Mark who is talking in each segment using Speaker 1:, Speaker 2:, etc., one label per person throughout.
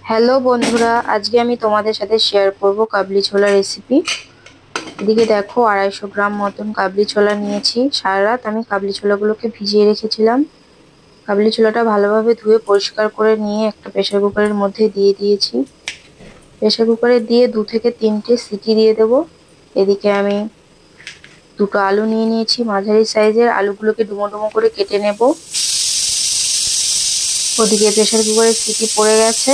Speaker 1: Hello বন্ধুরা, আজকে আমি তোমাদের সাথে শেয়ার করব কাবলি ছোলা রেসিপি। এদিকে দেখো 250 গ্রাম মতন কাবলি ছোলা নিয়েছি। সারা রাত আমি কাবলি ছোলাগুলোকে ভিজিয়ে রেখেছিলাম। কাবলি ছোলাটা ভালোভাবে ধুয়ে পরিষ্কার করে নিয়ে একটা প্রেসার কুকারের মধ্যে দিয়ে দিয়েছি। প্রেসার কুকারে দিয়ে 2 থেকে 3টে সিটি দিয়ে দেব। এদিকে আমি দুটো আলু নিয়ে নিয়েছি, মাঝারি সাইজের। আলুগুলোকে ডুমো ডুমো করে কেটে নেব। ওদিকে প্রেসার কুকারের সিটি পড়ে গেছে।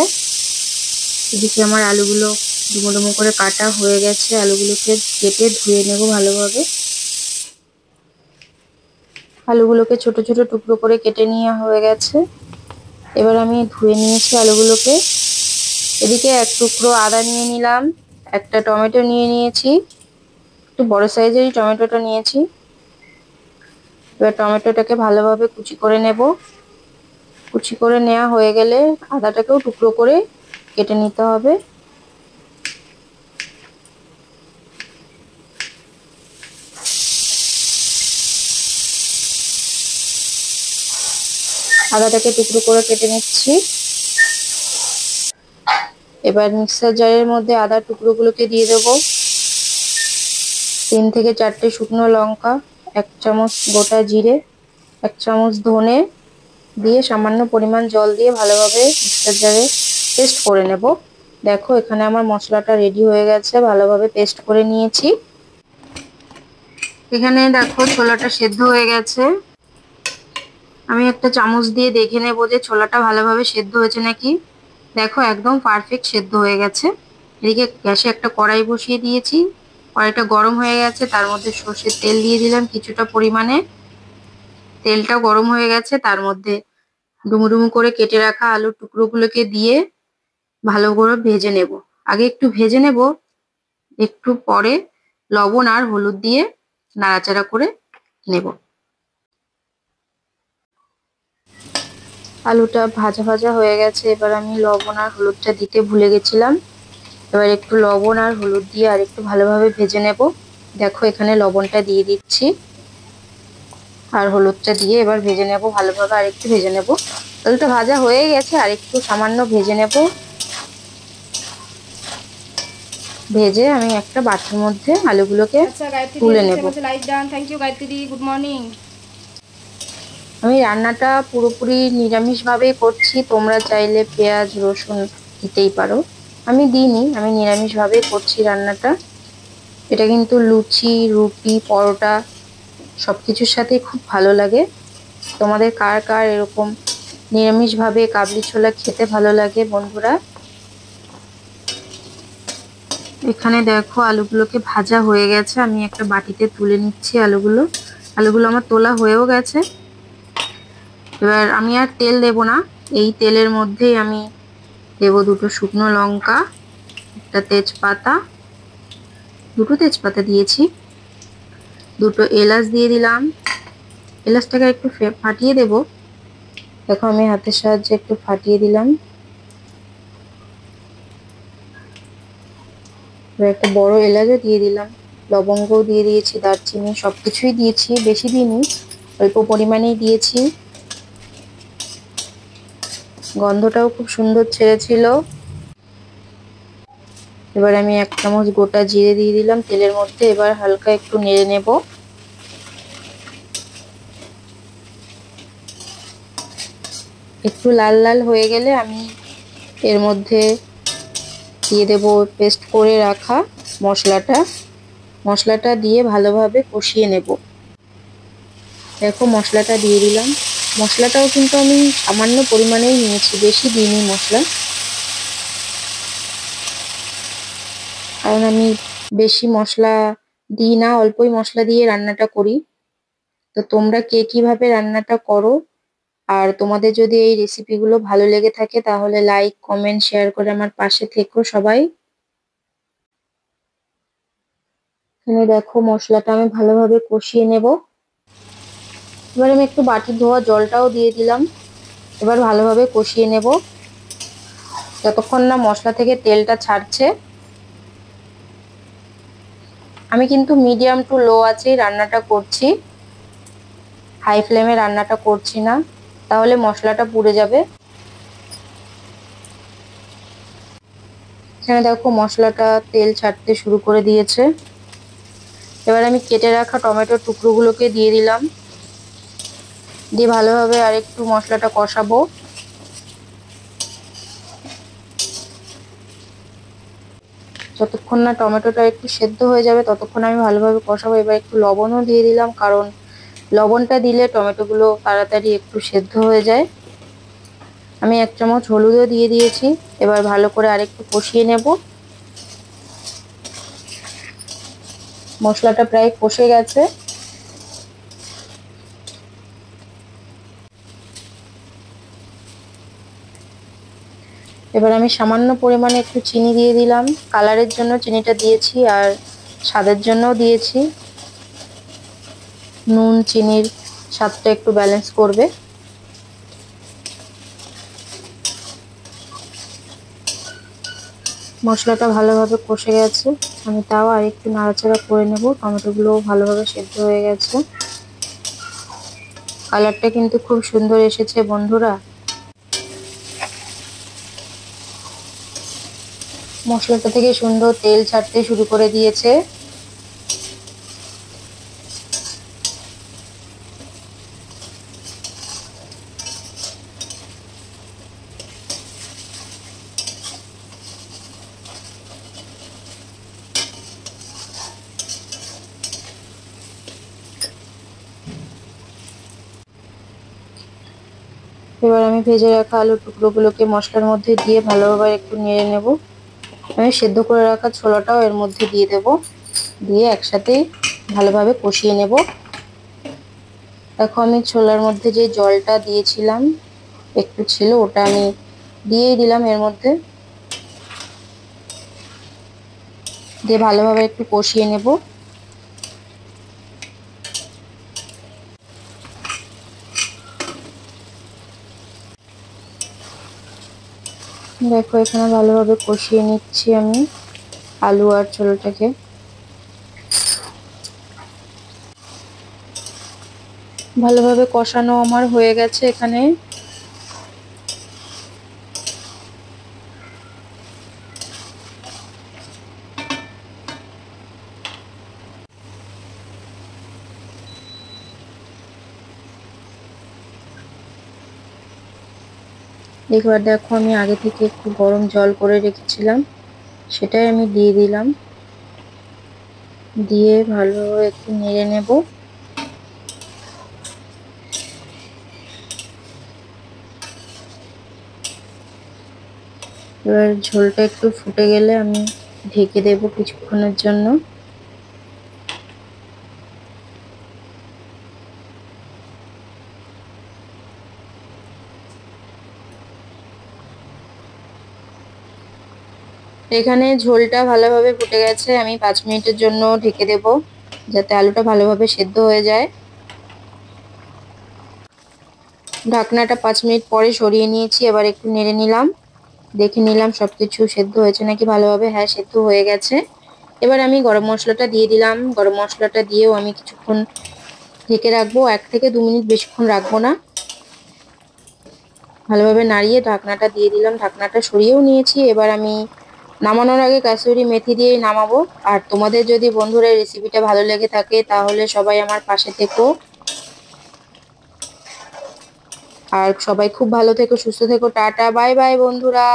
Speaker 1: এদিকে আমার আলুগুলো ডুমো ডুমো করে কাটা হয়ে গেছে। আলুগুলোকে কেটে ধুয়ে নেব ভালোভাবে। আলুগুলোকে ছোট ছোট টুকরো করে কেটে নেওয়া হয়ে গেছে। এবার আমি ধুয়ে নিয়েছি আলুগুলোকে। এদিকে এক টুকরো আদা নিয়ে নিলাম, একটা টমেটো নিয়ে নিয়েছি, একটু বড় সাইজেরই টমেটোটা নিয়েছি। এবার টমেটোটাকে ভালোভাবে কুচি করে নেব। কুচি করে নেওয়া হয়ে গেলে আদাটাকেও টুকরো করে কেটে নিতে হবে। আদাটাকে টুকরো করে কেটে নিচ্ছি। এবার মিক্সার জারের মধ্যে আদার টুকরোগুলোকে দিয়ে দেবো। 3 থেকে 4টে শুকনো লঙ্কা, 1 চামচ গোটা জিরে, 1 চামচ ধনে দিয়ে সামান্য পরিমাণ জল দিয়ে ভালোভাবে মিক্সার জারে পেস্ট করে নেব। দেখো এখানে আমার মশলাটা রেডি হয়ে গেছে, ভালোভাবে পেস্ট করে নিয়েছি। এখানে দেখো ছোলাটা সেদ্ধ হয়ে গেছে। আমি একটা চামচ দিয়ে দেখে নেব যে ছোলাটা ভালোভাবে সেদ্ধ হয়েছে নাকি। দেখো একদম পারফেক্ট সেদ্ধ হয়ে গেছে। এদিকে গ্যাসে একটা কড়াই বসিয়ে দিয়েছি। কড়াইটা গরম হয়ে গেছে, তার মধ্যে সর্ষের তেল দিয়ে দিলাম কিছুটা পরিমাণে। তেলটা গরম হয়ে গেছে, তার মধ্যে ডুমো ডুমো করে কেটে রাখা আলুর টুকরোগুলোকে দিয়ে ভালো করে ভেজে নেব। আগে একটু ভেজে নেব, একটু পরে লবণ আর হলুদ দিয়ে নাড়াচাড়া করে নেব। আলুটা ভাজা ভাজা হয়ে গেছে। এবার আমি লবণ আর হলুদটা দিতে ভুলে গেছিলাম। এবার একটু লবণ আর হলুদ দিয়ে আর একটু ভালোভাবে ভেজে নেব। দেখো এখানে লবণটা দিয়ে দিচ্ছি আর হলুদটা দিয়ে এবার ভেজে নেব ভালোভাবে, আর একটু ভেজে নেব। আলুটা ভাজা হয়ে গেছে, আর একটু সামান্য ভেজে নেব। ভেজে আমি একটা বাটির মধ্যে আলুগুলোকে তুলে নেব।
Speaker 2: Good morning.
Speaker 1: আমি রান্নাটা পুরোপুরি নিরামিষভাবেই করছি। তোমরা চাইলে পেঁয়াজ রসুন দিতেই পারো, আমি দিইনি। আমি নিরামিষভাবেই করছি রান্নাটা। এটা কিন্তু লুচি, রুটি, পরোটা সবকিছুর সাথেই খুব ভালো লাগে। তোমাদের কার কার এরকম নিরামিষভাবে কাবলি ছোলা খেতে ভালো লাগে বন্ধুরা? এখানে দেখো আলুগুলোকে ভাজা হয়ে গেছে, আমি একটা বাটিতে তুলে নিচ্ছি আলুগুলো। আলুগুলো আমার তোলা হয়েও গেছে। এবার আমি আর তেল দেব না, এই তেলের মধ্যেই আমি দেব দুটো শুকনো লঙ্কা, একটা তেজপাতা, দুটো তেজপাতা দিয়েছি, দুটো এলাচ দিয়ে দিলাম। এলাচটাকে একটু ফাটিয়ে দেব। দেখো আমি হাতের সাহায্যে একটু ফাটিয়ে দিলাম। এবার একটা বড় এলাচও দিয়ে দিলাম, লবঙ্গও দিয়ে দিয়েছি, দারচিনি সবকিছুই দিয়েছি, বেশি দিইনি, অল্প পরিমাণেই দিয়েছি। গন্ধটাও খুব সুন্দর ছেড়েছিল। এবার আমি 1 চামচ গোটা জিরে দিয়ে দিলাম তেলের মধ্যে। এবার হালকা একটু নেড়ে নেব। একটু লাল লাল হয়ে গেলে আমি এর মধ্যে দিয়ে দেব পেস্ট করে রাখা মশলাটা। মশলাটা দিয়ে ভালোভাবে কষিয়ে নেব। দেখো মশলাটা দিয়ে দিলাম। মশলাটাও কিন্তু আমি সামান্য পরিমাণেই নিয়েছি, বেশি দিইনি মশলা, কারণ আমি বেশি মশলা দিই না, অল্পই মশলা দিয়ে রান্নাটা করি। তো তোমরা কে কিভাবে রান্নাটা করো, আর তোমাদের যদি এই রেসিপিগুলো ভালো লেগে থাকে তাহলে লাইক কমেন্ট শেয়ার করে আমার পাশে থেকো সবাই। এখানে দেখো মশলাটা আমি ভালোভাবে কষিয়ে নেব। এবার আমি একটু বাটি ধোয়া জলটাও দিয়ে দিলাম। এবার ভালোভাবে কষিয়ে নেব যতক্ষণ না মশলা থেকে তেলটা ছাড়ছে। আমি কিন্তু মিডিয়াম টু লো আঁচেই রান্নাটা করছি, হাই ফ্লেমে রান্নাটা করছি না, তাহলে মশলাটা পুড়ে যাবে। এখানে দেখো মশলাটা তেল ছাড়তে শুরু করে দিয়েছে। এবার আমি কেটে রাখা টমেটোর টুকরোগুলোকে দিয়ে দিলাম, দিয়ে ভালোভাবে আরেকটু মশলাটা কষাবো। যতক্ষণ না টমেটোটা একটু সেদ্ধ হয়ে যাবে ততক্ষণ আমি ভালোভাবে কষাবো। এবার একটু লবণও দিয়ে দিলাম, কারণ লবণটা দিলে টমেটোগুলো তাড়াতাড়ি একটু সেদ্ধ হয়ে যায়। আমি 1 চামচ হলুদও দিয়ে দিয়েছি। এবার ভালো করে আরেকটু কষিয়ে নেব। মশলাটা প্রায় কষে গেছে। এবার আমি সামান্য পরিমাণে একটু চিনি দিয়ে দিলাম। কালারের জন্য চিনিটা দিয়েছি, আর স্বাদের জন্যও দিয়েছি। নুন চিনির স্বাদটা একটু ব্যালেন্স করবে। মশলাটা ভালোভাবে কষে গেছে, আমি তাও আর একটু নাড়াচাড়া করে নেব। টমেটোগুলোও ভালোভাবে সেদ্ধ হয়ে গেছে। কালারটা কিন্তু খুব সুন্দর এসেছে বন্ধুরা। মশলাটা থেকে সুন্দর তেল ছাড়তে শুরু করে দিয়েছে। এবার আমি ভেজে রাখা আলুর টুকরোগুলোকে মশলার মধ্যে দিয়ে ভালোভাবে একটু নেড়ে নেব। আমি সেদ্ধ করে রাখা ছোলাটাও এর মধ্যে দিয়ে দেব, দিয়ে একসাথে ভালোভাবে কষিয়ে নেব। দেখো আমি ছোলার মধ্যে যে জলটা দিয়েছিলাম একটু ছিল, ওটা আমি দিয়েই দিলাম এর মধ্যে, দিয়ে ভালোভাবে একটু কষিয়ে নেব। দেখো এখানে ভালোভাবে কষিয়ে নিচ্ছি আমি আলু আর ছোলাটাকে। ভালোভাবে কষানো আমার হয়ে গেছে। এখানে এবার দেখো আমি আগে থেকে একটু গরম জল করে রেখেছিলাম, সেটাই আমি দিয়ে দিলাম, দিয়ে ভালোভাবে একটু নেড়ে নেব। এবার ঝোলটা একটু ফুটে গেলে আমি ঢেকে দেব কিছুক্ষণের জন্য। এখানে ঝোলটা ভালোভাবে ফুটে গেছে, আমি 5 মিনিটের জন্য ঢেকে দেব যাতে আলুটা ভালোভাবে সেদ্ধ হয়ে যায়। ঢাকনাটা 5 মিনিট পরে সরিয়ে নিয়েছি। এবার একটু নেড়ে নিলাম, দেখে নিলাম সবকিছু সেদ্ধ হয়েছে নাকি ভালোভাবে। হ্যাঁ, সেদ্ধ হয়ে গেছে। এবার আমি গরম মশলাটা দিয়ে দিলাম। গরম মশলাটা দিয়েও আমি কিছুক্ষণ ঢেকে রাখবো, 1 থেকে 2 মিনিট, বেশিক্ষণ রাখবো না। ভালোভাবে নাড়িয়ে ঢাকনাটা দিয়ে দিলাম, ঢাকনাটা সরিয়েও নিয়েছি। এবার আমি নামানোর আগে কাসুরি মেথি দিয়েই নামাবো। আর তোমাদের যদি বন্ধুরা রেসিপিটা ভালো লেগে থাকে তাহলে সবাই আমার পাশে থেকো, আর সবাই খুব ভালো থেকো, সুস্থ থেকো। টাটা, বাই বাই বন্ধুরা।